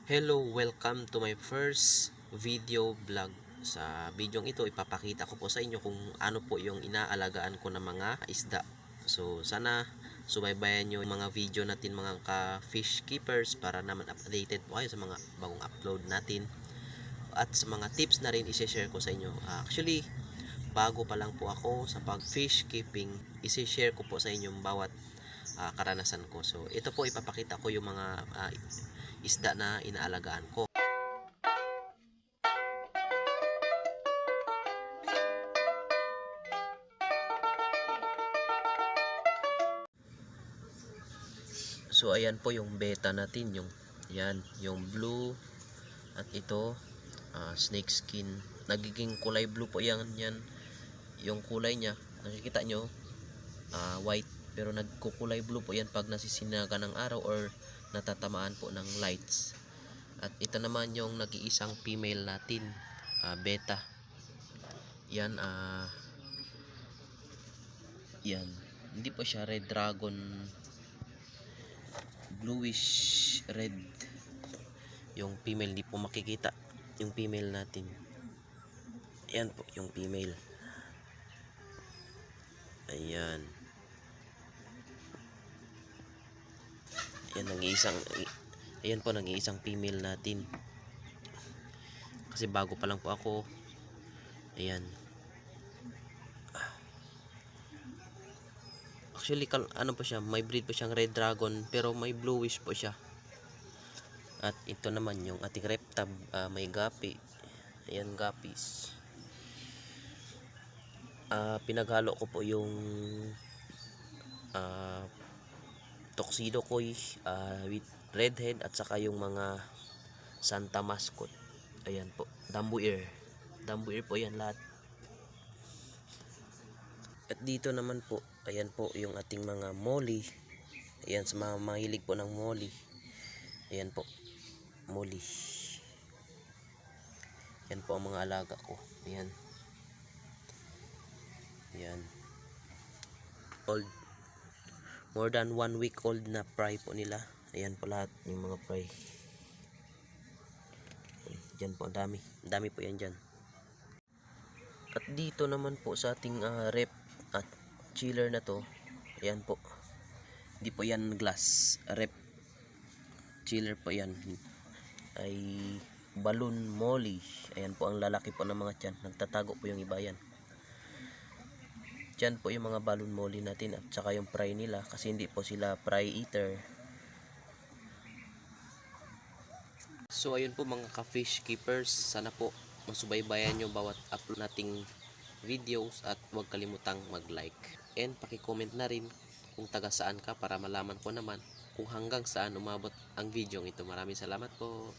Hello, welcome to my first video vlog. Sa videong ito, ipapakita ko po sa inyo kung ano po yung inaalagaan ko ng mga isda. So, sana subaybayan nyo yung mga video natin mga ka-fish keepers para naman updated po kayo sa mga bagong upload natin. At sa mga tips na rin isi-share ko sa inyo. Actually, bago pa lang po ako sa pag-fish keeping, isi-share ko po sa inyo yung bawat karanasan ko. So, ito po ipapakita ko yung mga isda na inaalagaan ko. So ayan po yung beta natin, yung blue, at ito snake skin. Nagiging kulay blue po yan. Yung kulay niya, nakikita nyo, white, pero nagkukulay blue po yan pag nasisinaga ng araw or natatamaan po ng lights. At ito naman yung nag-iisang female natin, beta. Yan, yan, hindi po siya red dragon, bluish red yung female. Hindi po makikita yung female natin. Ayan po yung female. Ayan. Ayan po, nag-iisang female natin. Kasi bago pa lang po ako. Ayan. Actually, ano po siya, may breed po siyang red dragon, pero may bluish po siya. At ito naman yung ating reptab, may gapi. Ayan, guppies. Pinaghalo ko po yung tuxedo koi with redhead at saka yung mga Santa mascot. Ayan po, dambuir po yan lahat. At dito naman po, ayan po yung ating mga molly. Ayan, sa mga mahilig po ng molly. Ayan po, molly. Yan po ang mga alaga ko. Ayan. Ayan. Old. More than 1 week old na fry po nila. Ayan po lahat yung mga fry. Diyan po, ang dami. Ang dami po yan dyan. At dito naman po sa ating rep at chiller na to. Ayan po. Hindi po yan glass. Rep. Chiller po yan. Ay balloon molly. Ayan po ang lalaki po ng mga tiyan. Nagtatago po yung iba yan. Diyan po yung mga balloon molly natin at saka yung fry nila, kasi hindi po sila fry eater. So ayun po mga ka-fish keepers, sana po masubaybayan nyo bawat upload nating videos at huwag kalimutang mag-like. And paki-comment na rin kung taga saan ka para malaman ko naman kung hanggang saan umabot ang video ito. Maraming salamat po.